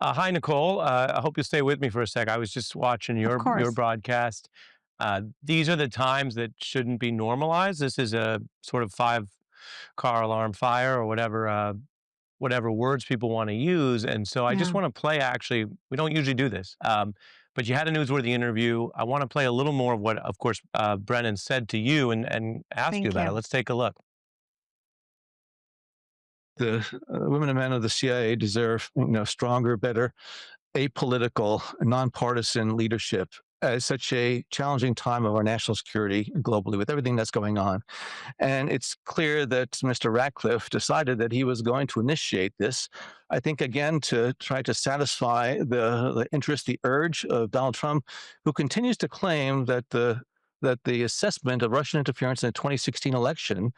Hi, Nicole. I hope you'll stay with me for a sec. I was just watching Of your course. broadcast. These are the times that shouldn't be normalized. This is a sort of five-car alarm fire or whatever words people want to use. And so I just Yeah. want to play. Actually, we don't usually do this, but you had a newsworthy interview. I want to play a little more of what, of course, Brennan said to you and ask you Thank about it. you. Let's take a look. The women and men of the CIA deserve, stronger, better, apolitical, nonpartisan leadership at such a challenging time of our national security globally with everything that's going on. And it's clear that Mr. Ratcliffe decided that he was going to initiate this, I think, again, to try to satisfy the interest, the urge of Donald Trump, who continues to claim that the assessment of Russian interference in the 2016 election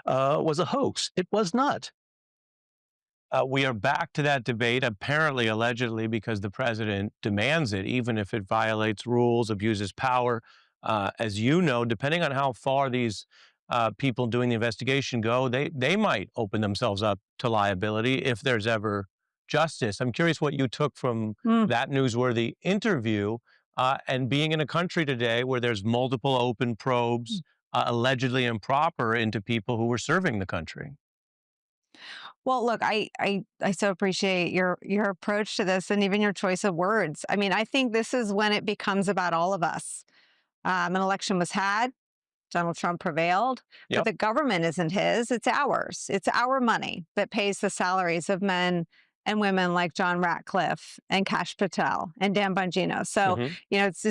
was a hoax. It was not. We are back to that debate, apparently, allegedly, because the president demands it, even if it violates rules, abuses power. As you know, depending on how far these people doing the investigation go, they might open themselves up to liability if there's ever justice. I'm curious what you took from Mm. that newsworthy interview and being in a country today where there's multiple open probes, allegedly improper, into people who were serving the country. Well, look, I so appreciate your approach to this and even your choice of words. I mean, I think this is when it becomes about all of us. An election was had. Donald Trump prevailed, but Yep. the government isn't his, it's ours. It's our money that pays the salaries of men and women like John Ratcliffe and Kash Patel and Dan Bongino. So, Hmm. it's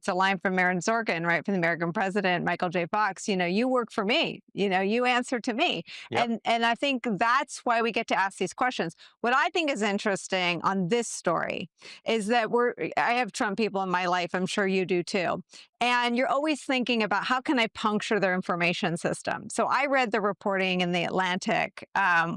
a line from Aaron Sorkin, right, from the American president, Michael J. Fox, you work for me, you answer to me. Yep. And I think that's why we get to ask these questions. What I think is interesting on this story is that I have Trump people in my life, I'm sure you do too. And you're always thinking about how can I puncture their information system. So I read the reporting in the Atlantic,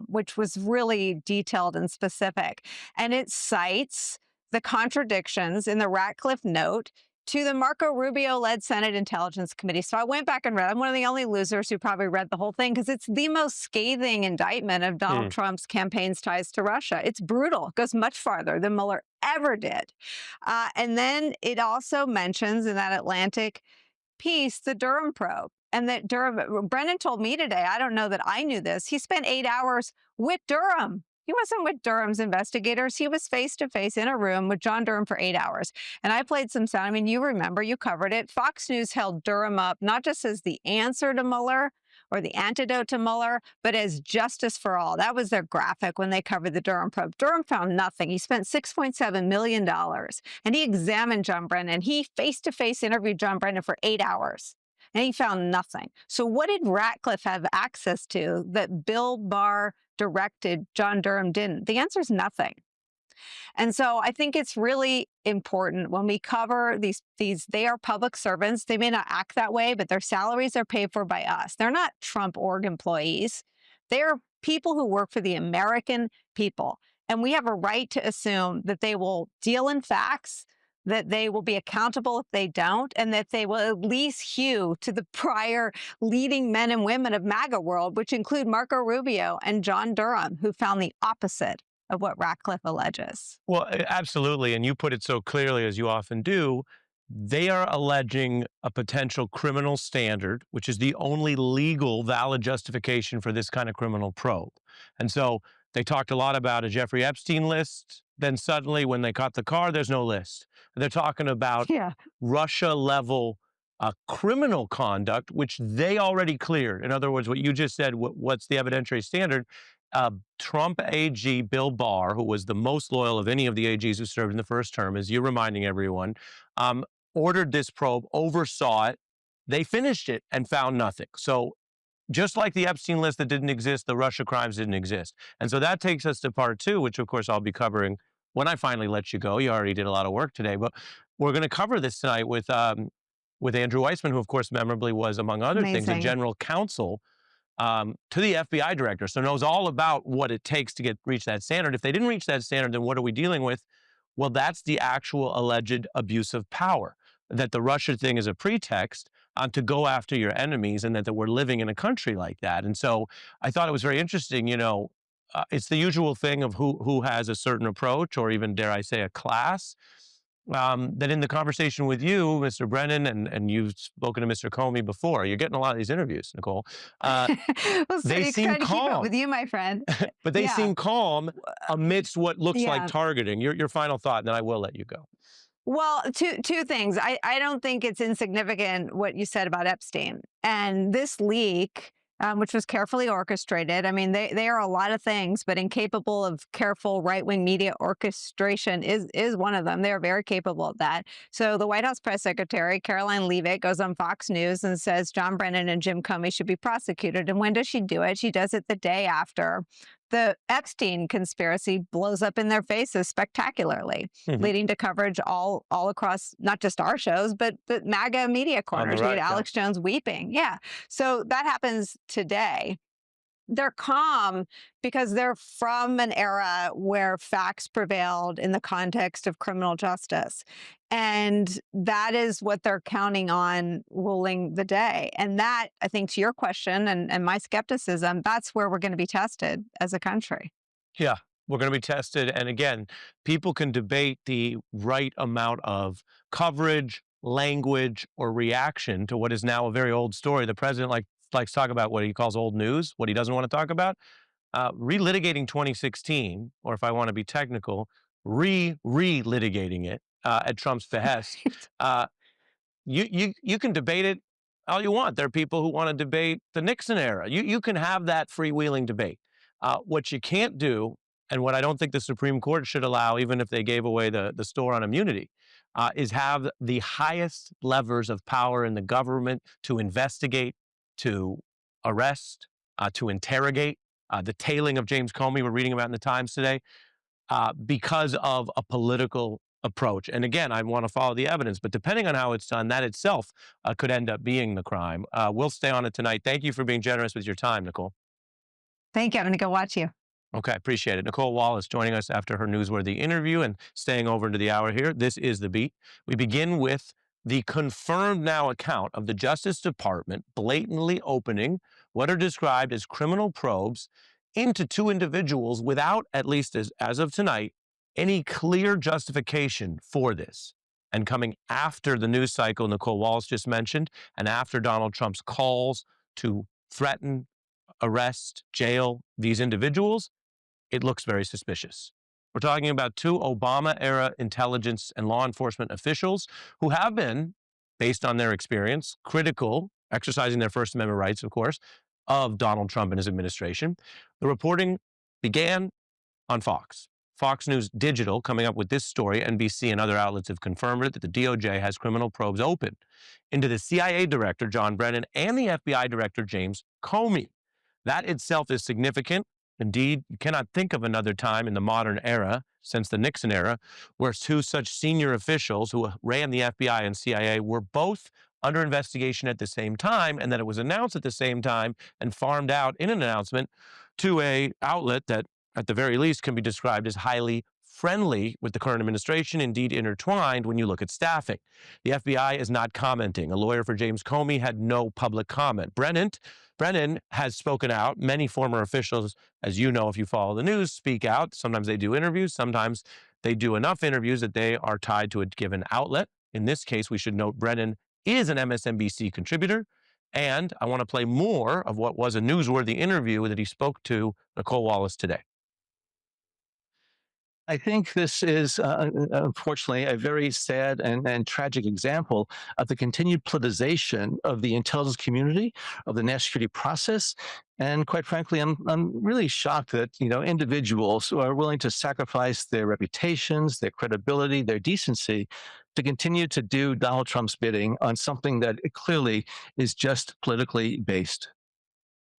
which was really detailed and specific, and it cites the contradictions in the Ratcliffe note to the Marco Rubio-led Senate Intelligence Committee. So I went back and read. I'm one of the only losers who probably read the whole thing because it's the most scathing indictment of Donald Hmm. Trump's campaign's ties to Russia. It's brutal. It goes much farther than Mueller ever did. And then it also mentions in that Atlantic piece the Durham probe. And that Brennan told me today, I don't know that I knew this, he spent 8 hours with Durham. He wasn't with Durham's investigators. He was face to face in a room with John Durham for 8 hours. And I played some sound. I mean, you remember, you covered it. Fox News held Durham up not just as the answer to Mueller or the antidote to Mueller, but as justice for all. That was their graphic when they covered the Durham probe. Durham found nothing. He spent $6.7 million and he examined John Brennan. He face to face interviewed John Brennan for 8 hours. And he found nothing. So, what did Ratcliffe have access to that Bill Barr directed John Durham didn't? The answer is nothing. And so I think it's really important when we cover these they are public servants. They may not act that way, but their salaries are paid for by us. They're not Trump org employees. They're people who work for the American people. And we have a right to assume that they will deal in facts, that they will be accountable if they don't, and that they will at least hew to the prior leading men and women of MAGA world, which include Marco Rubio and John Durham, who found the opposite of what Ratcliffe alleges. Well, absolutely. And you put it so clearly, as you often do. They are alleging a potential criminal standard, which is the only legal valid justification for this kind of criminal probe. And so they talked a lot about a Jeffrey Epstein list. Then suddenly, when they caught the car, there's no list. They're talking about Yeah. Russia level criminal conduct, which they already cleared. In other words, what you just said, what's the evidentiary standard? Trump AG Bill Barr, who was the most loyal of any of the AGs who served in the first term, as you're reminding everyone, um, ordered this probe, oversaw it. They finished it and found nothing. So just like the Epstein list that didn't exist, the Russia crimes didn't exist. And so that takes us to part two, which of course I'll be covering when I finally let you go. You already did a lot of work today, but we're going to cover this tonight with Andrew Weissman, who of course memorably was, among other things, a Amazing. general counsel to the FBI director, so knows all about what it takes to reach that standard. If they didn't reach that standard, then what are we dealing with? Well, that's the actual alleged abuse of power. That the Russia thing is a pretext to go after your enemies, and that we're living in a country like that. And so I thought it was very interesting. it's the usual thing of who has a certain approach, or even dare I say, a class. That in the conversation with you, Mr. Brennan, and you've spoken to Mr. Comey before, you're getting a lot of these interviews, Nicole. Well, They City's seem trying to keep up with calm, you, my friend. but they Yeah. seem calm amidst what looks like Yeah. targeting. Your final thought, and then I will let you go. Well, two things. I don't think it's insignificant what you said about Epstein and this leak, which was carefully orchestrated. I mean, they are a lot of things, but incapable of careful right wing media orchestration is one of them. They are very capable of that. So the White House press secretary Caroline Leavitt goes on Fox News and says John Brennan and Jim Comey should be prosecuted. And when does she do it? She does it the day after the Epstein conspiracy blows up in their faces spectacularly, Mhm. leading to coverage all across not just our shows, but MAGA media corners. You right, get yeah. Alex Jones weeping. Yeah. So that happens today. They're calm because they're from an era where facts prevailed in the context of criminal justice. And that is what they're counting on ruling the day. And that, I think, to your question and my skepticism, that's where we're going to be tested as a country. Yeah, we're going to be tested. And again, people can debate the right amount of coverage, language, or reaction to what is now a very old story. The president likes to talk about what he calls old news, what he doesn't want to talk about. Relitigating 2016, or if I want to be technical, re-litigating it at Trump's behest. Uh, you can debate it all you want. There are people who want to debate the Nixon era. You can have that freewheeling debate. What you can't do, and what I don't think the Supreme Court should allow, even if they gave away the store on immunity, is have the highest levers of power in the government to investigate, to arrest, to interrogate. The tailing of James Comey we're reading about in the Times today, because of a political approach. And again, I want to follow the evidence, but depending on how it's done, that itself could end up being the crime. We'll stay on it tonight. Thank you for being generous with your time, Nicole. Thank you. I'm going to go watch you. Okay, appreciate it. Nicole Wallace joining us after her newsworthy interview and staying over into the hour here. This is The Beat. We begin with the confirmed now account of the Justice Department blatantly opening what are described as criminal probes into two individuals without, at least as of tonight, any clear justification for this. And coming after the news cycle Nicole Wallace just mentioned, and after Donald Trump's calls to threaten, arrest, jail these individuals, it looks very suspicious. We're talking about two Obama-era intelligence and law enforcement officials who have been, based on their experience, critical, exercising their First Amendment rights, of course, of Donald Trump and his administration. The reporting began on Fox. Fox News Digital, coming up with this story, NBC and other outlets have confirmed it, that the DOJ has criminal probes open into the CIA director, John Brennan, and the FBI director, James Comey. That itself is significant. Indeed, you cannot think of another time in the modern era, since the Nixon era, where two such senior officials who ran the FBI and CIA were both under investigation at the same time, and that it was announced at the same time and farmed out in an announcement to a outlet that, at the very least, can be described as highly friendly with the current administration, indeed intertwined when you look at staffing. The FBI is not commenting. A lawyer for James Comey had no public comment. Brennan has spoken out. Many former officials, as you know if you follow the news, speak out. Sometimes they do interviews. Sometimes they do enough interviews that they are tied to a given outlet. In this case, we should note Brennan is an MSNBC contributor. And I want to play more of what was a newsworthy interview that he spoke to Nicole Wallace today. I think this is, unfortunately, a very sad and tragic example of the continued politicization of the intelligence community, of the national security process. And quite frankly, I'm really shocked that, individuals who are willing to sacrifice their reputations, their credibility, their decency to continue to do Donald Trump's bidding on something that clearly is just politically based.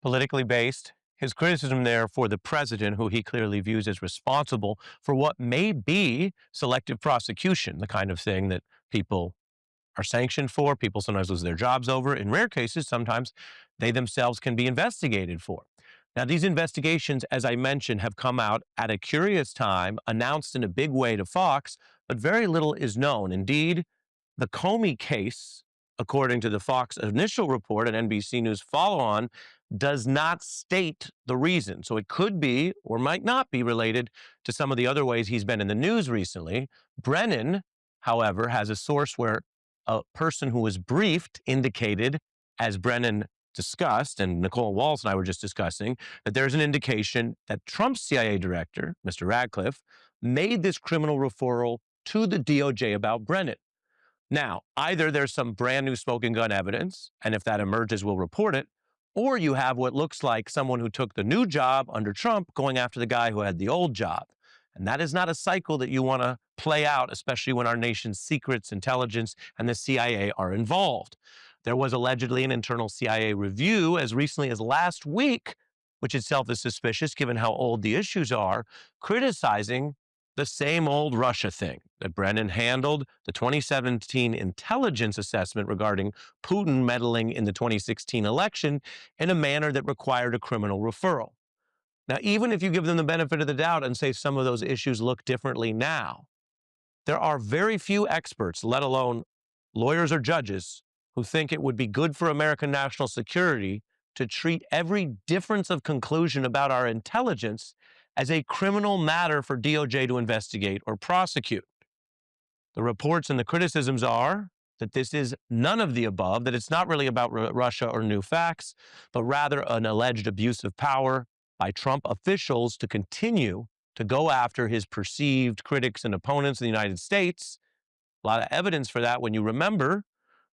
Politically based. His criticism there for the president, who he clearly views as responsible for what may be selective prosecution, the kind of thing that people are sanctioned for, people sometimes lose their jobs over. In rare cases, sometimes they themselves can be investigated for. Now, these investigations, as I mentioned, have come out at a curious time, announced in a big way to Fox, but very little is known. Indeed, the Comey case, according to the Fox initial report and NBC News follow-on, does not state the reason. So it could be or might not be related to some of the other ways he's been in the news recently. Brennan, however, has a source where a person who was briefed indicated, as Brennan discussed, and Nicole Waltz and I were just discussing, that there's an indication that Trump's CIA director, Mr. Radcliffe, made this criminal referral to the DOJ about Brennan. Now, either there's some brand new smoking gun evidence, and if that emerges, we'll report it, or you have what looks like someone who took the new job under Trump going after the guy who had the old job. And that is not a cycle that you want to play out, especially when our nation's secrets, intelligence, and the CIA are involved. There was allegedly an internal CIA review as recently as last week, which itself is suspicious given how old the issues are, criticizing the same old Russia thing that Brennan handled the 2017 intelligence assessment regarding Putin meddling in the 2016 election in a manner that required a criminal referral. Now, even if you give them the benefit of the doubt and say some of those issues look differently now, there are very few experts, let alone lawyers or judges, who think it would be good for American national security to treat every difference of conclusion about our intelligence as a criminal matter for DOJ to investigate or prosecute. The reports and the criticisms are that this is none of the above, that it's not really about Russia or new facts, but rather an alleged abuse of power by Trump officials to continue to go after his perceived critics and opponents in the United States. A lot of evidence for that when you remember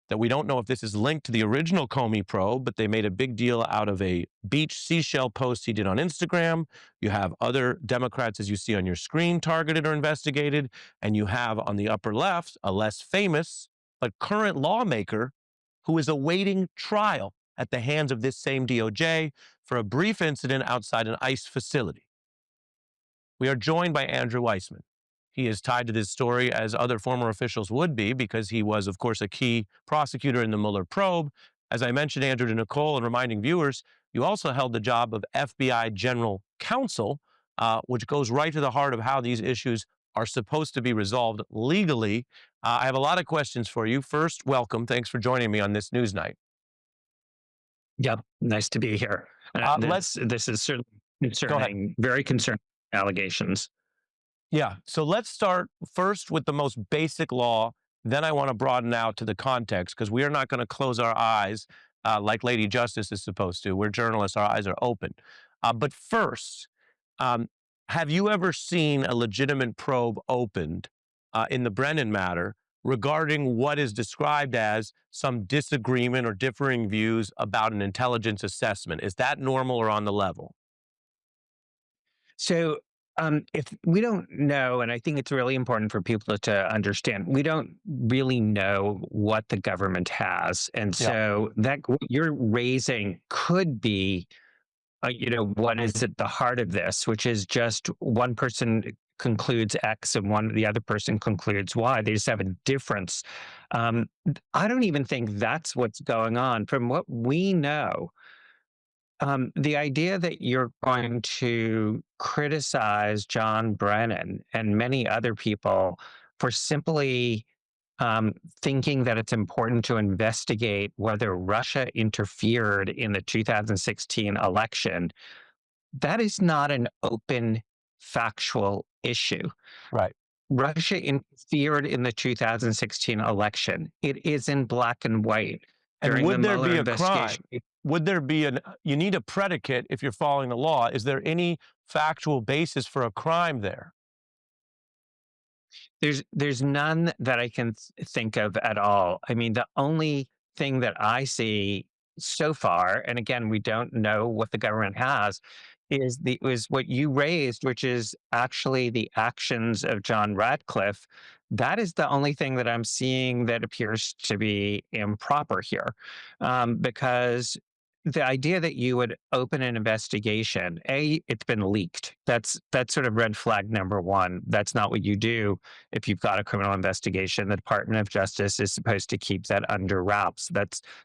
that we don't know if this is linked to the original Comey probe, but they made a big deal out of a beach seashell post he did on Instagram. You have other Democrats, as you see on your screen, targeted or investigated. And you have on the upper left a less famous but current lawmaker who is awaiting trial at the hands of this same DOJ for a brief incident outside an ICE facility. We are joined by Andrew Weissmann. He is tied to this story as other former officials would be because he was, of course, a key prosecutor in the Mueller probe. As I mentioned, Andrew, to Nicole, and reminding viewers, you also held the job of FBI General Counsel, which goes right to the heart of how these issues are supposed to be resolved legally. I have a lot of questions for you. First, welcome. Thanks for joining me on this news night. Yep, nice to be here. This is certainly concerning, very concerning allegations. Yeah. So let's start first with the most basic law. Then I want to broaden out to the context because we are not going to close our eyes like Lady Justice is supposed to. We're journalists. Our eyes are open. But first, have you ever seen a legitimate probe opened in the Brennan matter regarding what is described as some disagreement or differing views about an intelligence assessment? Is that normal or on the level? So, if we don't know, and I think it's really important for people to understand, we don't really know what the government has, and Yeah. so that what you're raising could be, what is at the heart of this, which is just one person concludes X and the other person concludes Y. They just have a difference. I don't even think that's what's going on. From what we know, the idea that you're going to criticize John Brennan and many other people for simply thinking that it's important to investigate whether Russia interfered in the 2016 election, that is not an open factual issue. Right. Russia interfered in the 2016 election. It is in black and white. And During would the there Mueller be a crime? investigation. Would there be you need a predicate if you're following the law. Is there any factual basis for a crime there? There's none that I can think of at all. I mean, the only thing that I see so far, and again, we don't know what the government has, is what you raised, which is actually the actions of John Radcliffe. That is the only thing that I'm seeing that appears to be improper here, because the idea that you would open an investigation, it's been leaked. That's sort of red flag number one. That's not what you do if you've got a criminal investigation. The Department of Justice is supposed to keep that under wraps.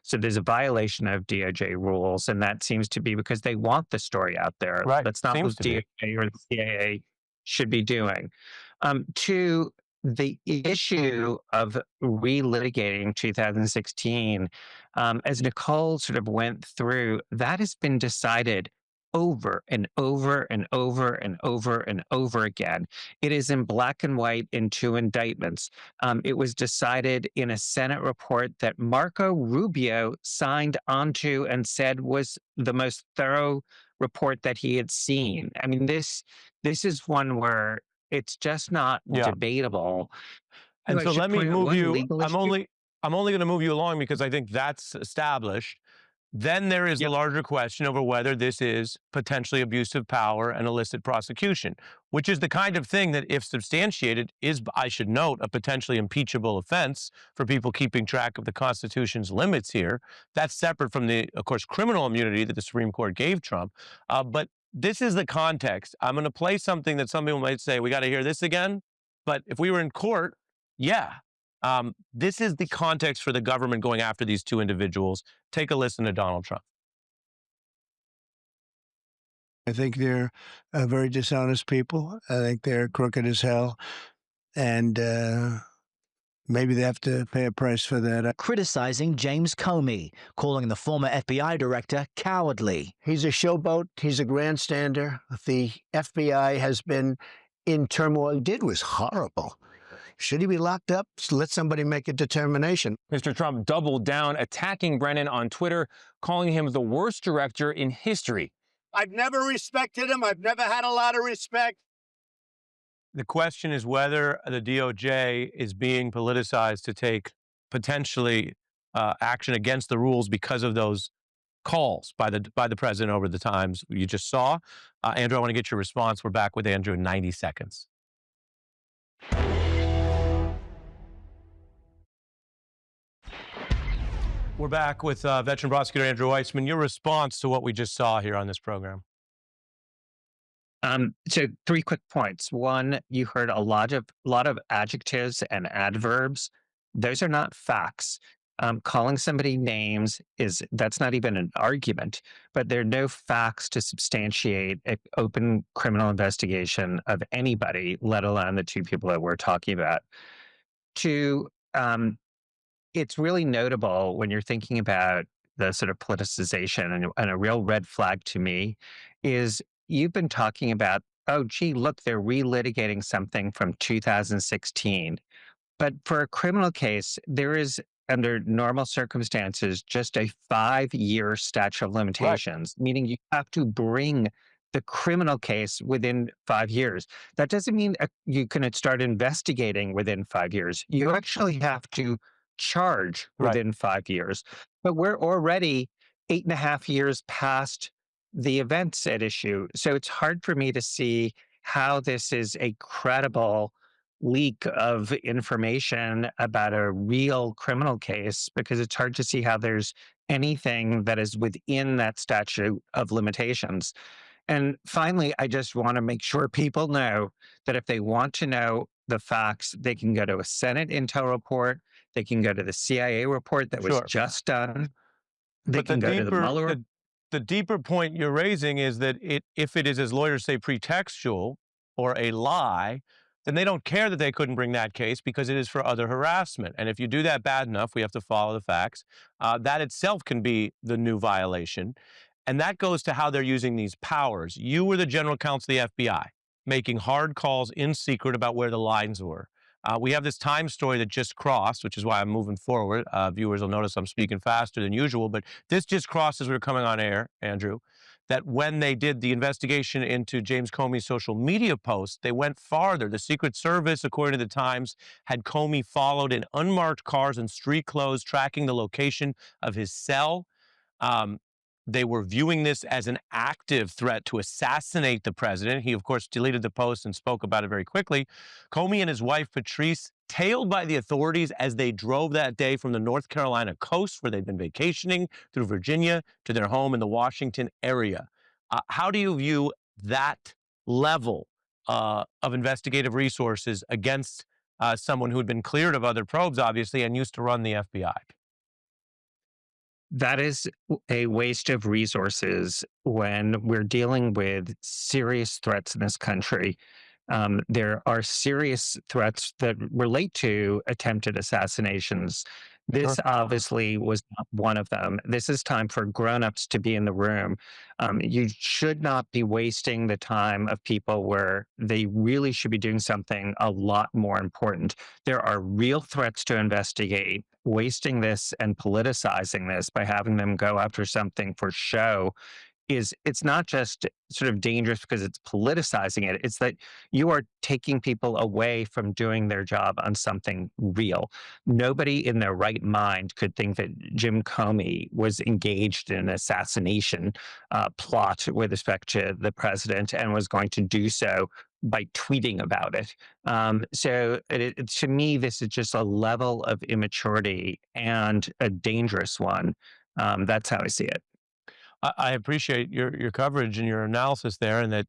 So there's a violation of DOJ rules, and that seems to be because they want the story out there. Right. That's not Seems what to be. DOJ or the CIA should be doing. Two, the issue of relitigating 2016, as Nicole sort of went through, that has been decided over and over and over and over and over again. It is in black and white in two indictments. It was decided in a Senate report that Marco Rubio signed onto and said was the most thorough report that he had seen. I mean, this is one where it's just not Yeah. debatable. And I so should let me point out move one you. legal I'm issue. only going to move you along because I think that's established. Then there is the Yep. larger question over whether this is potentially abuse of power and illicit prosecution, which is the kind of thing that, if substantiated, is, I should note, a potentially impeachable offense for people keeping track of the Constitution's limits here. That's separate from the, of course, criminal immunity that the Supreme Court gave Trump. But this is the context. I'm going to play something that some people might say, we got to hear this again. But if we were in court, yeah. This is the context for the government going after these two individuals. Take a listen to Donald Trump. I think they're very dishonest people. I think they're crooked as hell. And maybe they have to pay a price for that. Criticizing James Comey, calling the former FBI director cowardly. He's a showboat. He's a grandstander. The FBI has been in turmoil. What he did was horrible. Should he be locked up? Let somebody make a determination. Mr. Trump doubled down, attacking Brennan on Twitter, calling him the worst director in history. I've never respected him. I've never had a lot of respect. The question is whether the DOJ is being politicized to take potentially action against the rules because of those calls by the president over the times you just saw. Andrew, I want to get your response. We're back with Andrew in 90 seconds. We're back with veteran prosecutor Andrew Weissmann. Your response to what we just saw here on this program. So 3 quick points. One, you heard a lot of adjectives and adverbs. Those are not facts. Calling somebody names that's not even an argument, but there are no facts to substantiate an open criminal investigation of anybody, let alone the two people that we're talking about. Two, it's really notable when you're thinking about the sort of politicization, and a real red flag to me is you've been talking about, oh, gee, look, they're relitigating something from 2016. But for a criminal case, there is, under normal circumstances, just a 5-year statute of limitations, meaning you have to bring the criminal case within 5 years. That doesn't mean you can start investigating within 5 years. You actually have to charge within 5 years. But we're already 8.5 years past the events at issue. So it's hard for me to see how this is a credible leak of information about a real criminal case, because it's hard to see how there's anything that is within that statute of limitations. And finally, I just want to make sure people know that if they want to know the facts, they can go to a Senate intel report. They can go to the CIA report that was just done. They can go to the Mueller. The deeper point you're raising is that if it is, as lawyers say, pretextual or a lie, then they don't care that they couldn't bring that case because it is for other harassment. And if you do that bad enough, we have to follow the facts. That itself can be the new violation. And that goes to how they're using these powers. You were the general counsel of the FBI, making hard calls in secret about where the lines were. We have this time story that just crossed, which is why I'm moving forward. Viewers will notice I'm speaking faster than usual, but this just crossed as we were coming on air, Andrew, that when they did the investigation into James Comey's social media posts, they went farther. The Secret Service, according to the Times, had Comey followed in unmarked cars and street clothes, tracking the location of his cell. They were viewing this as an active threat to assassinate the president. He, of course, deleted the post and spoke about it very quickly. Comey and his wife, Patrice, tailed by the authorities as they drove that day from the North Carolina coast, where they'd been vacationing, through Virginia to their home in the Washington area. How do you view that level of investigative resources against someone who had been cleared of other probes, obviously, and used to run the FBI? That is a waste of resources when we're dealing with serious threats in this country. There are serious threats that relate to attempted assassinations. This obviously was not one of them. This is time for grown-ups to be in the room. You should not be wasting the time of people where they really should be doing something a lot more important. There are real threats to investigate. Wasting this and politicizing this by having them go after something for show it's not just sort of dangerous because it's politicizing it. It's that you are taking people away from doing their job on something real. Nobody in their right mind could think that Jim Comey was engaged in an assassination plot with respect to the president and was going to do so by tweeting about it. To me, this is just a level of immaturity and a dangerous one. That's how I see it. I appreciate your coverage and your analysis there, and that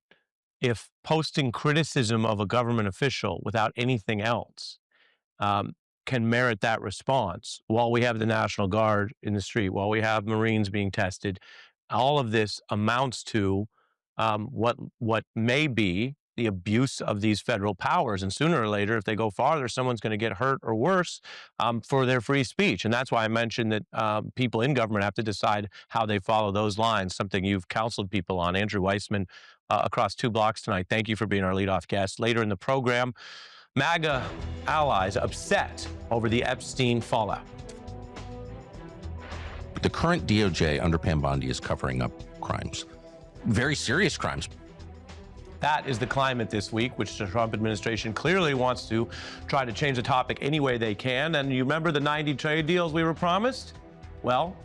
if posting criticism of a government official without anything else can merit that response, while we have the National Guard in the street, while we have Marines being tested, all of this amounts to what may be the abuse of these federal powers. And sooner or later, if they go farther, someone's going to get hurt or worse for their free speech. And that's why I mentioned that people in government have to decide how they follow those lines, something you've counseled people on. Andrew Weissmann across 2 blocks tonight. Thank you for being our leadoff guest. Later in the program, MAGA allies upset over the Epstein fallout. The current DOJ under Pam Bondi is covering up crimes, very serious crimes. That is the climate this week, which the Trump administration clearly wants to try to change the topic any way they can. And you remember the 90 trade deals we were promised? Well,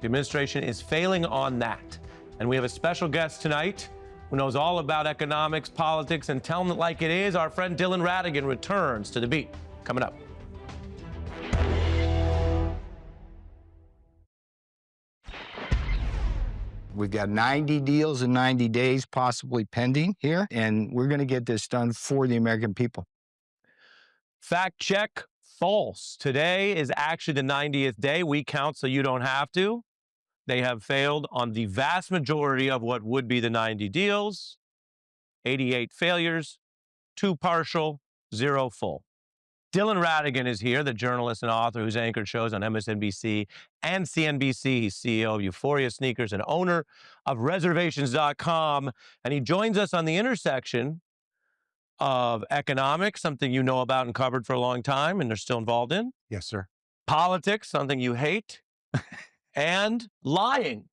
the administration is failing on that. And we have a special guest tonight who knows all about economics, politics, and telling it like it is. Our friend Dylan Ratigan returns to The Beat. Coming up. We've got 90 deals in 90 days possibly pending here, and we're going to get this done for the American people. Fact check, false. Today is actually the 90th day. We count so you don't have to. They have failed on the vast majority of what would be the 90 deals. 88 failures, 2 partial, 0 full. Dylan Ratigan is here, the journalist and author who's anchored shows on MSNBC and CNBC. He's CEO of Euphoria Sneakers and owner of Reservations.com. And he joins us on the intersection of economics, something you know about and covered for a long time and are still involved in. Yes, sir. Politics, something you hate. And lying,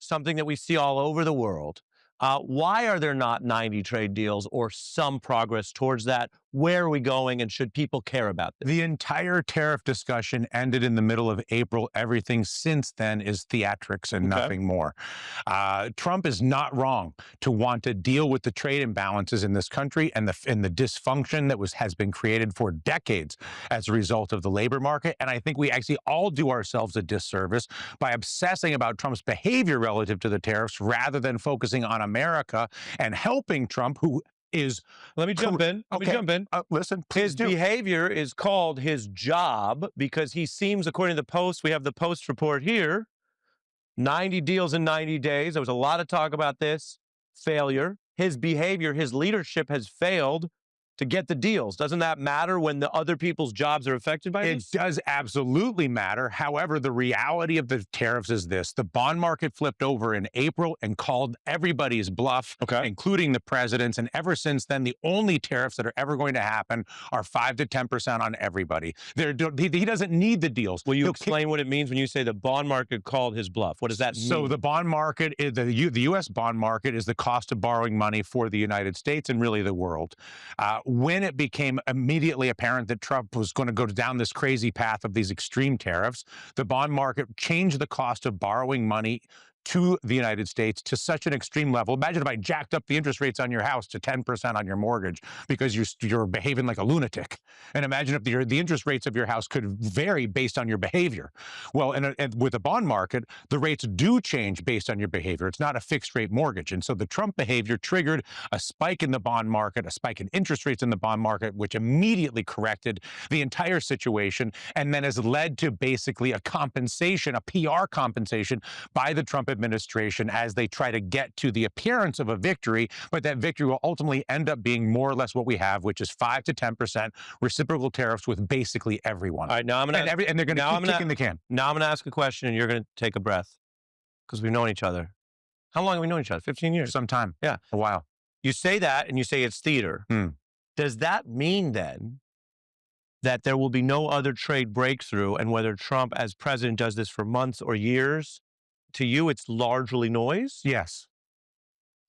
something that we see all over the world. Why are there not 90 trade deals or some progress towards that? Where are we going, and should people care about this? The entire tariff discussion ended in the middle of April. Everything since then is theatrics and nothing more. Trump is not wrong to want to deal with the trade imbalances in this country and the dysfunction that has been created for decades as a result of the labor market. And I think we actually all do ourselves a disservice by obsessing about Trump's behavior relative to the tariffs rather than focusing on America and helping Trump, who is... Let me jump in. Listen, his behavior is called his job because he seems, according to the Post, we have the Post report here, 90 deals in 90 days. There was a lot of talk about this. Failure. His behavior, his leadership has failed to get the deals. Doesn't that matter when the other people's jobs are affected by this? It does absolutely matter. However, the reality of the tariffs is this. The bond market flipped over in April and called everybody's bluff, including the president's. And ever since then, the only tariffs that are ever going to happen are 5 to 10% on everybody. He doesn't need the deals. Will you explain what it means when you say the bond market called his bluff? What does that mean? So the bond market, the U.S. bond market is the cost of borrowing money for the United States and really the world. When it became immediately apparent that Trump was going to go down this crazy path of these extreme tariffs, the bond market changed the cost of borrowing money to the United States to such an extreme level. Imagine if I jacked up the interest rates on your house to 10% on your mortgage because you're behaving like a lunatic. And imagine if the interest rates of your house could vary based on your behavior. Well, and with the bond market, the rates do change based on your behavior. It's not a fixed rate mortgage. And so the Trump behavior triggered a spike in the bond market, a spike in interest rates in the bond market, which immediately corrected the entire situation and then has led to basically a compensation, a PR compensation by the Trump administration as they try to get to the appearance of a victory, but that victory will ultimately end up being more or less what we have, which is 5 to 10% reciprocal tariffs with basically everyone. All right, now I'm going to and they're going to keep kicking the can. Now I'm going to ask a question, and you're going to take a breath because we've known each other. How long have we known each other? 15 years. Some time. Yeah. A while. You say that, and you say it's theater. Does that mean then that there will be no other trade breakthrough, and whether Trump as president does this for months or years, to you it's largely noise? Yes.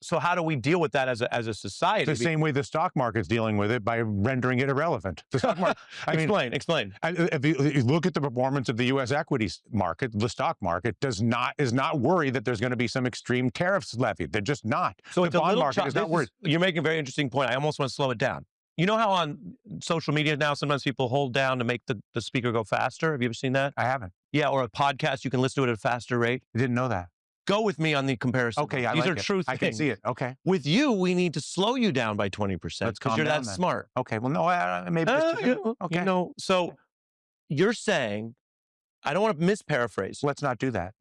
So how do we deal with that as a society? The same way the stock market's dealing with it by rendering it irrelevant. The stock market, explain. If you look at the performance of the U.S. equities market, the stock market is not worried that there's going to be some extreme tariffs levied. They're just not. So the it's bond market is not worried. You're making a very interesting point. I almost want to slow it down. You know how on social media now sometimes people hold down to make the speaker go faster? Have you ever seen that? I haven't. Yeah, or a podcast, you can listen to it at a faster rate. I didn't know that. Go with me on the comparison. Okay, These like are true things. I can see it. Okay. With you, we need to slow you down by 20% because you're that smart. Okay. Well, no, maybe. Okay. You know, so you're saying, I don't want to misparaphrase. Let's not do that.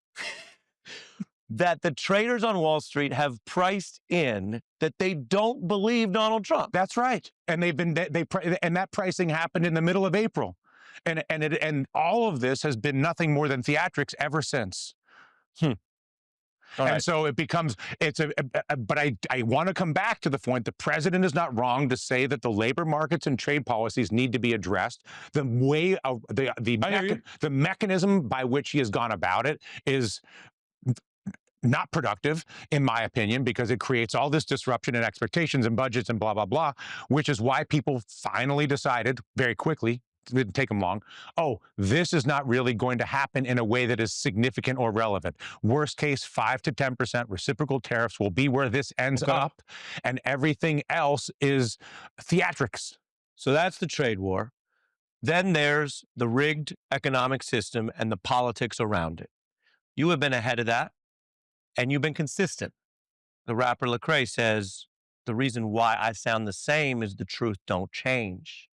That the traders on Wall Street have priced in that they don't believe Donald Trump. That's right. And and that pricing happened in the middle of April. And all of this has been nothing more than theatrics ever since. And so it becomes, but I want to come back to the point, the president is not wrong to say that the labor markets and trade policies need to be addressed. The way of the mechanism by which he has gone about it is not productive, in my opinion, because it creates all this disruption and expectations and budgets and blah, blah, blah, which is why people finally decided very quickly, it didn't take them long, oh, this is not really going to happen in a way that is significant or relevant. Worst case, 5 to 10% reciprocal tariffs will be where this ends up, and everything else is theatrics. So that's the trade war. Then there's the rigged economic system and the politics around it. You have been ahead of that, and you've been consistent. The rapper Lecrae says, the reason why I sound the same is the truth don't change.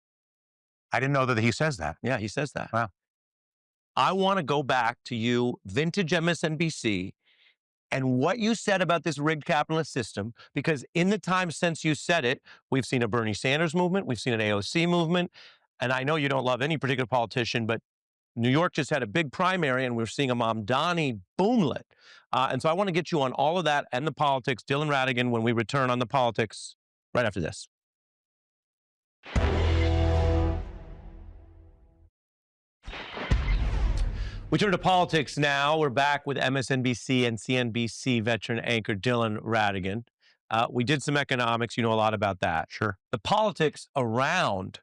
I didn't know that he says that. Yeah, he says that. Wow. I want to go back to you, vintage MSNBC, and what you said about this rigged capitalist system, because in the time since you said it, we've seen a Bernie Sanders movement, we've seen an AOC movement, and I know you don't love any particular politician, but New York just had a big primary, and we're seeing a Mamdani boomlet. And so I want to get you on all of that and the politics. Dylan Ratigan, when we return on the politics right after this. We turn to politics now. We're back with MSNBC and CNBC veteran anchor Dylan Ratigan. We did some economics. You know a lot about that. Sure. The politics around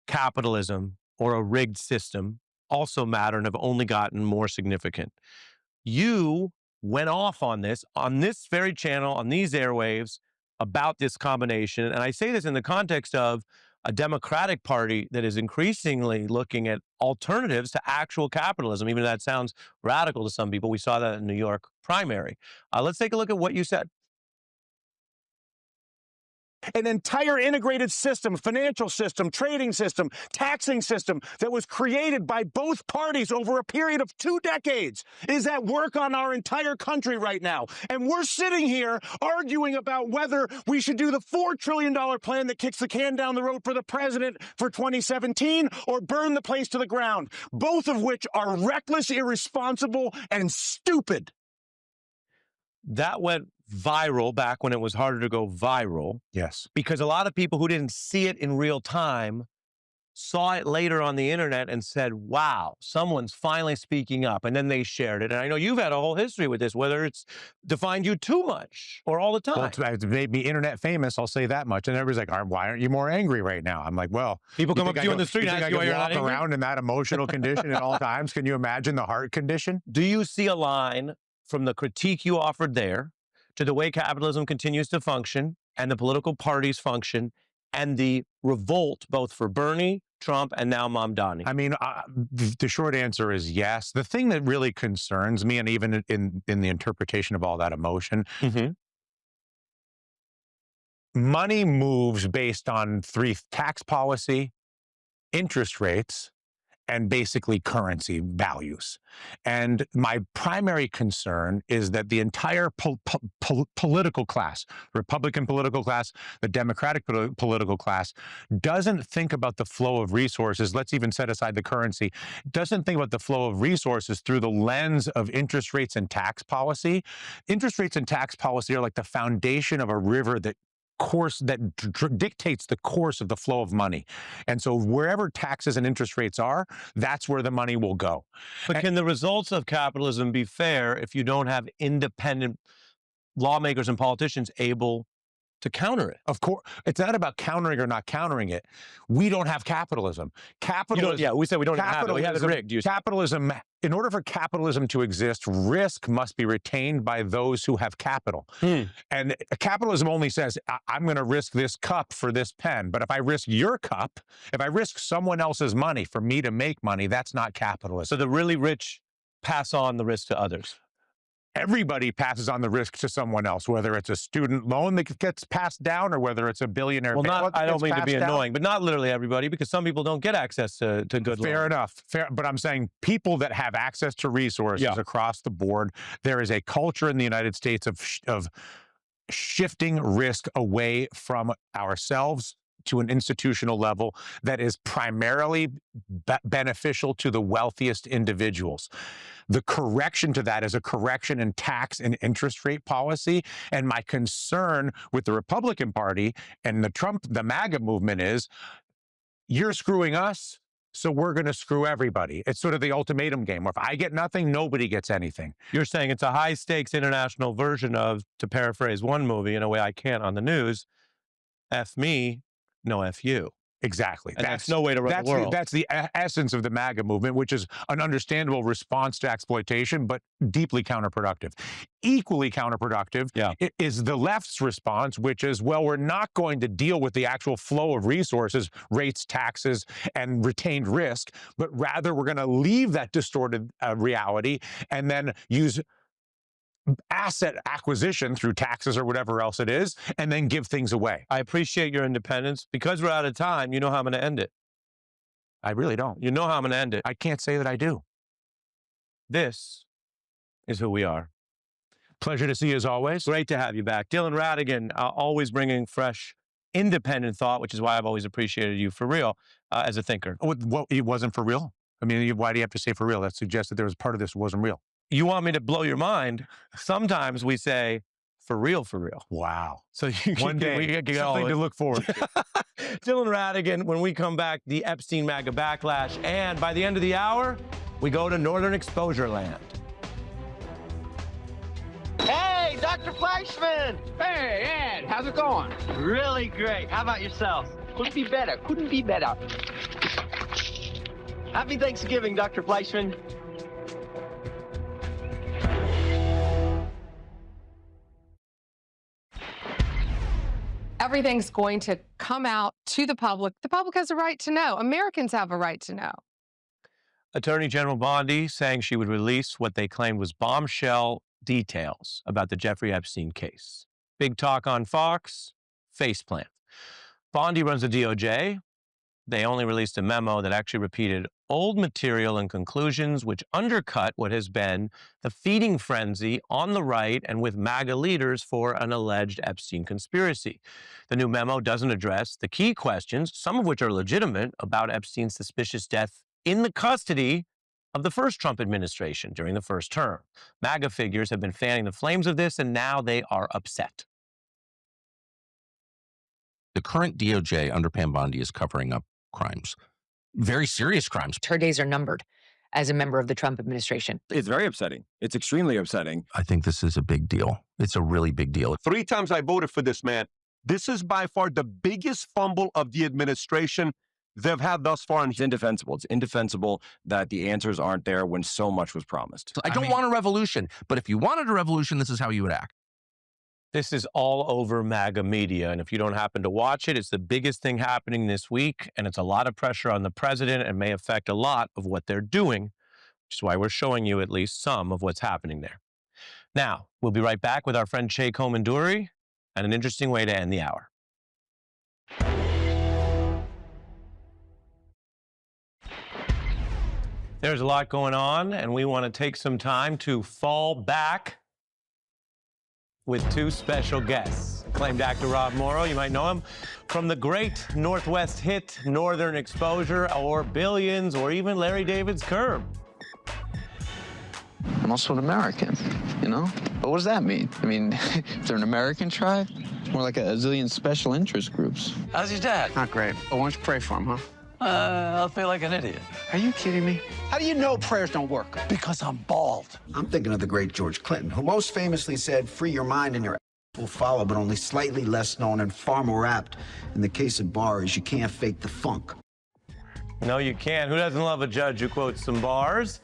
capitalism or a rigged system also matter and have only gotten more significant. You went off on this very channel, on these airwaves, about this combination. And I say this in the context of a Democratic Party that is increasingly looking at alternatives to actual capitalism, even though that sounds radical to some people. We saw that in the New York primary. Let's take a look at what you said. An entire integrated system, financial system, trading system, taxing system that was created by both parties over a period of 2 decades is at work on our entire country right now. And we're sitting here arguing about whether we should do the $4 trillion plan that kicks the can down the road for the president for 2017 or burn the place to the ground, both of which are reckless, irresponsible, and stupid. That went viral back when it was harder to go viral. Yes. Because a lot of people who didn't see it in real time saw it later on the internet and said, wow, someone's finally speaking up. And then they shared it. And I know you've had a whole history with this, whether it's defined you too much or all the time. Well, it's made me internet famous, I'll say that much. And everybody's like, why aren't you more angry right now? I'm like, well, people come up to you on the street and ask you why you're not angry? Around in that emotional condition at all times. Can you imagine the heart condition? Do you see a line from the critique you offered there to the way capitalism continues to function and the political parties function and the revolt both for Bernie, Trump, and now Mamdani? I mean, the short answer is yes. The thing that really concerns me, and even in the interpretation of all that emotion, money moves based on 3: tax policy, interest rates, and basically currency values. And my primary concern is that the entire political class, Republican political class, the Democratic political class, doesn't think about the flow of resources. Let's even set aside the currency. Doesn't think about the flow of resources through the lens of interest rates and tax policy. Interest rates and tax policy are like the foundation of a river that dictates the course of the flow of money. And so wherever taxes and interest rates are, that's where the money will go. But can the results of capitalism be fair if you don't have independent lawmakers and politicians able to counter it? Of course, it's not about countering or not countering it. We don't have capitalism. Yeah, we said we don't have it. We have it rigged. Capitalism, in order for capitalism to exist, risk must be retained by those who have capital. And capitalism only says, I'm going to risk this cup for this pen. But if I risk your cup, if I risk someone else's money for me to make money, that's not capitalism. So the really rich pass on the risk to others. Everybody passes on the risk to someone else, whether it's a student loan that gets passed down or whether it's a billionaire. Well, I don't mean to be annoying, but not literally everybody, because some people don't get access to good loans. Fair enough. But I'm saying people that have access to resources across the board, there is a culture in the United States of shifting risk away from ourselves to an institutional level that is primarily beneficial to the wealthiest individuals. The correction to that is a correction in tax and interest rate policy. And my concern with the Republican Party and the MAGA movement is, you're screwing us, so we're going to screw everybody. It's sort of the ultimatum game, where if I get nothing, nobody gets anything. You're saying it's a high-stakes international version of, to paraphrase one movie in a way I can't on the news, F me, no F you. Exactly. And that's no way to run the world. That's the essence of the MAGA movement, which is an understandable response to exploitation, but deeply counterproductive. Equally counterproductive is the left's response, which is, well, we're not going to deal with the actual flow of resources, rates, taxes, and retained risk, but rather we're going to leave that distorted reality and then use asset acquisition through taxes or whatever else it is, and then give things away. I appreciate your independence. Because we're out of time, you know how I'm going to end it. I really don't. You know how I'm going to end it. I can't say that I do. This is who we are. Pleasure to see you as always. Great to have you back. Dylan Ratigan, always bringing fresh, independent thought, which is why I've always appreciated you for real as a thinker. Well, it wasn't for real? I mean, why do you have to say for real? That suggests that there was part of this that wasn't real. You want me to blow your mind? Sometimes we say, for real, for real. Wow. So one day, something to look forward to. Dylan Ratigan, when we come back, the Epstein MAGA backlash. And by the end of the hour, we go to Northern Exposure Land. Hey, Dr. Fleischman! Hey, Ed, how's it going? Really great. How about yourself? Couldn't be better. Couldn't be better. Happy Thanksgiving, Dr. Fleischman. Everything's going to come out to the public. The public has a right to know. Americans have a right to know. Attorney General Bondi saying she would release what they claimed was bombshell details about the Jeffrey Epstein case. Big talk on Fox, faceplant. Bondi runs the DOJ. They only released a memo that actually repeated old material and conclusions which undercut what has been the feeding frenzy on the right and with MAGA leaders for an alleged Epstein conspiracy. The new memo doesn't address the key questions, some of which are legitimate, about Epstein's suspicious death in the custody of the first Trump administration during the first term. MAGA figures have been fanning the flames of this, and now they are upset. The current DOJ under Pam Bondi is covering up crimes, very serious crimes. Her days are numbered as a member of the Trump administration. It's very upsetting. It's extremely upsetting. I think this is a big deal. It's a really big deal. 3 times I voted for this man. This is by far the biggest fumble of the administration they've had thus far. And it's indefensible. It's indefensible that the answers aren't there when so much was promised. I don't want a revolution, but if you wanted a revolution, this is how you would act. This is all over MAGA media, and if you don't happen to watch it, it's the biggest thing happening this week, and it's a lot of pressure on the president and may affect a lot of what they're doing, which is why we're showing you at least some of what's happening there. Now, we'll be right back with our friend Che Komanduri and an interesting way to end the hour. There's a lot going on, and we want to take some time to fall back with two special guests. Acclaimed actor Rob Morrow, you might know him from the great Northwest hit Northern Exposure, or Billions, or even Larry David's Curb. I'm also an American, you know? But what does that mean? I mean, if they're an American tribe, it's more like a zillion special interest groups. How's your dad? Not great. But why don't you pray for him, huh? I'll feel like an idiot. Are you kidding me? How do you know prayers don't work? Because I'm bald. I'm thinking of the great George Clinton, who most famously said, free your mind and your ass will follow, but only slightly less known and far more apt in the case of bars, you can't fake the funk. No, you can't. Who doesn't love a judge who quotes some bars?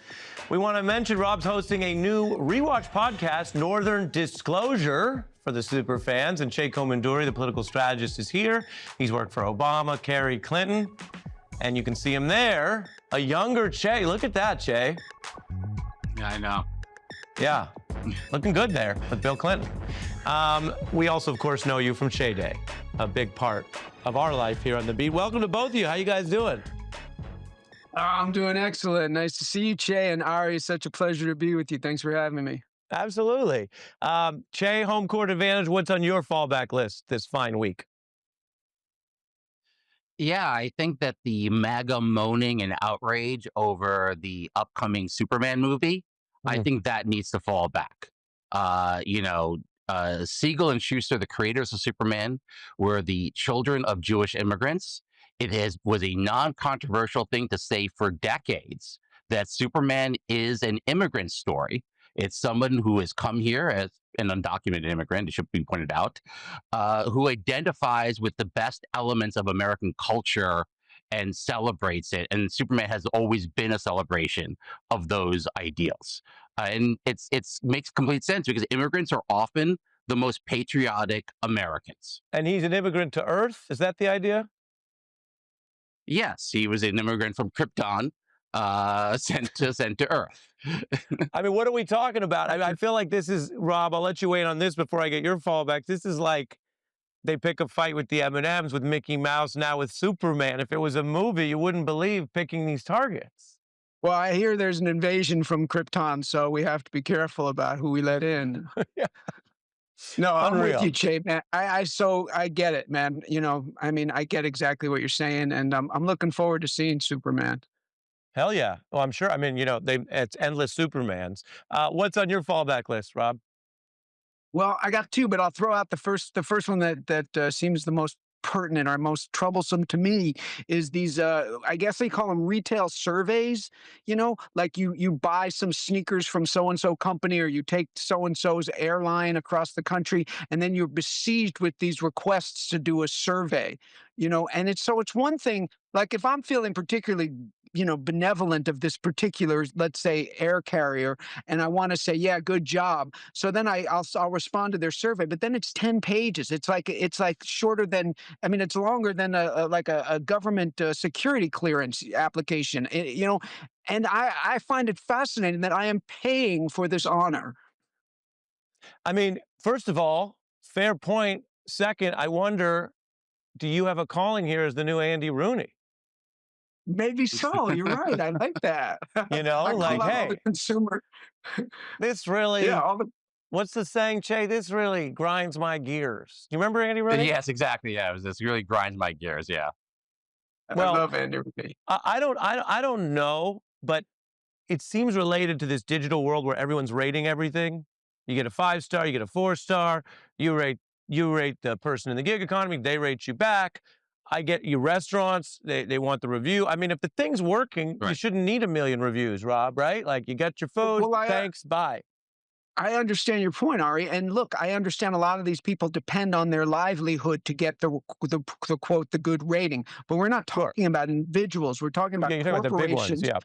We want to mention Rob's hosting a new rewatch podcast, Northern Disclosure, for the super fans. And Che Komanduri, the political strategist, is here. He's worked for Obama, Kerry, Clinton. And you can see him there, a younger Che. Look at that, Che. Yeah, I know. Yeah, looking good there with Bill Clinton. We also, of course, know you from Che Day, a big part of our life here on The Beat. Welcome to both of you. How you guys doing? I'm doing excellent. Nice to see you, Che and Ari. It's such a pleasure to be with you. Thanks for having me. Absolutely. Che, home court advantage, what's on your fallback list this fine week? Yeah, I think that the MAGA moaning and outrage over the upcoming Superman movie, I think that needs to fall back. Siegel and Schuster, the creators of Superman, were the children of Jewish immigrants. Was a non-controversial thing to say for decades that Superman is an immigrant story. It's someone who has come here as an undocumented immigrant, it should be pointed out, who identifies with the best elements of American culture and celebrates it. And Superman has always been a celebration of those ideals. And it makes complete sense because immigrants are often the most patriotic Americans. And he's an immigrant to Earth? Is that the idea? Yes, he was an immigrant from Krypton, sent to Earth. I mean, what are we talking about? I feel like this is, Rob, I'll let you weigh in on this before I get your fallback. This is like they pick a fight with the M&Ms, with Mickey Mouse, now with Superman. If it was a movie, you wouldn't believe picking these targets. Well, I hear there's an invasion from Krypton, so we have to be careful about who we let in. Yeah. No, I'm Unreal. with you, Che, man. I get it, man. You know, I mean, I get exactly what you're saying, and I'm looking forward to seeing Superman. Hell yeah. Well, I'm sure. I mean, it's endless Supermans. What's on your fallback list, Rob? Well, I got two, but I'll throw out the first one that seems the most pertinent or most troublesome to me is these I guess they call them retail surveys, like you buy some sneakers from so and so company, or you take so and so's airline across the country, and then you're besieged with these requests to do a survey, and it's one thing, like if I'm feeling particularly benevolent of this particular, let's say, air carrier, and I want to say, yeah, good job. So then I'll respond to their survey, but then it's 10 pages. It's like shorter than, it's longer than a government security clearance application, and I find it fascinating that I am paying for this honor. I mean, first of all, fair point. Second, I wonder, do you have a calling here as the new Andy Rooney? Maybe so. You're right. I like that. Like, hey, the consumer. This really, yeah. What's the saying, Che? This really grinds my gears. You remember Andy Rooney? Yes, exactly. Yeah, this really grinds my gears. Yeah. I love Andy Rooney. I don't know, but it seems related to this digital world where everyone's rating everything. You get a 5-star, you get a 4-star. You rate the person in the gig economy. They rate you back. I get you restaurants, they want the review. I mean, if the thing's working, you shouldn't need 1 million reviews, Rob, right? Like you get your food, thanks, bye. I understand your point, Ari. And look, I understand a lot of these people depend on their livelihood to get the quote, the good rating. But we're not talking about individuals. We're talking about corporations. The big ones,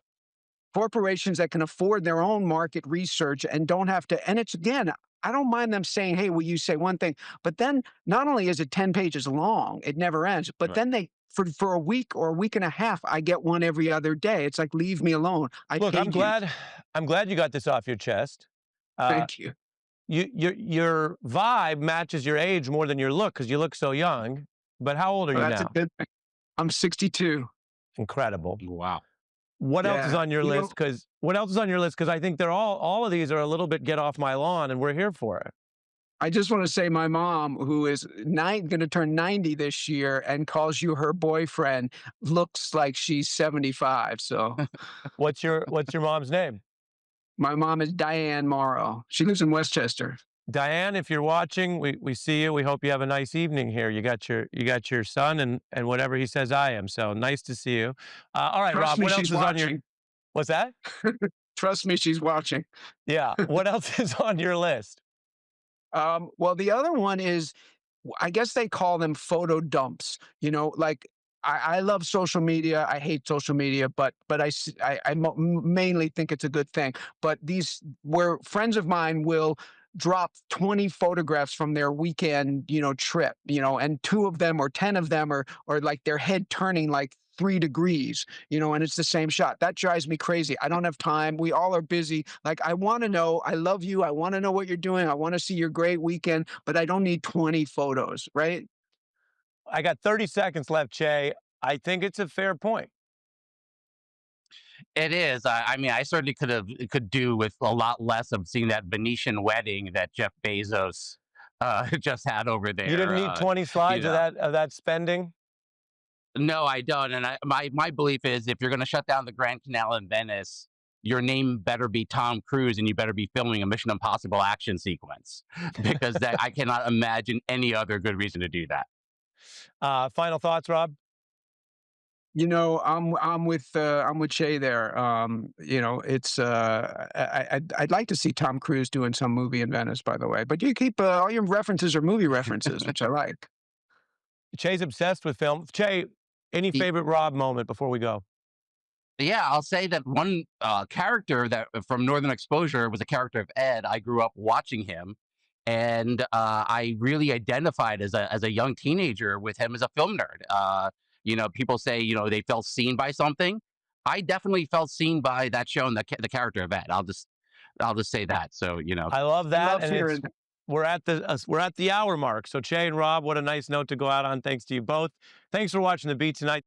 corporations that can afford their own market research and don't have to. And it's, again, I don't mind them saying, hey, will you say one thing? But then not only is it 10 pages long, it never ends, but then they, for a week or a week and a half, I get one every other day. It's like, leave me alone. Look, I'm glad you got this off your chest. Thank you. Your vibe matches your age more than your look, because you look so young. But how old are you That's now? a good thing. I'm 62. Incredible. Wow. What else is Yeah, on your you know- list? Because what else is on your list? Because I think they're all of these are a little bit get off my lawn, and we're here for it. I just want to say my mom, who is going to turn 90 this year and calls you her boyfriend, looks like she's 75. So What's your mom's name? my mom is Diane Morrow. She lives in Westchester. Diane, if you're watching, we see you. We hope you have a nice evening here. You got your son and whatever he says I am. So nice to see you. All right, Trust Rob, me, what else she's is on your watching. What's that? Trust me, she's watching. Yeah. What else is on your list? Well, the other one is, I guess they call them photo dumps. You know, like I love social media. I hate social media, but mainly think it's a good thing. But these where friends of mine will drop 20 photographs from their weekend, trip, and 2 of them or 10 of them are like their head turning like 3 degrees, and it's the same shot. That drives me crazy. I don't have time. We all are busy. Like, I want to know, I love you. I want to know what you're doing. I want to see your great weekend, but I don't need 20 photos, right? I got 30 seconds left, Che. I think it's a fair point. It is. I mean, I certainly could do with a lot less of seeing that Venetian wedding that Jeff Bezos just had over there. You didn't need 20 slides know. of that spending? No, I don't. And my belief is if you're going to shut down the Grand Canal in Venice, your name better be Tom Cruise and you better be filming a Mission Impossible action sequence because I cannot imagine any other good reason to do that. Final thoughts, Rob? I'm with Shay there. It's I'd like to see Tom Cruise doing some movie in Venice, by the way. But you keep all your references are movie references, which I like. Che's obsessed with film. Che, any favorite Rob moment before we go? Yeah, I'll say that one character that from Northern Exposure was a character of Ed. I grew up watching him, and I really identified as a young teenager with him as a film nerd. People say they felt seen by something. I definitely felt seen by that show and the character of Ed. I'll just say that. So I love that. love hearing- We're at the hour mark. So Che and Rob, what a nice note to go out on. Thanks to you both. Thanks for watching The Beat tonight.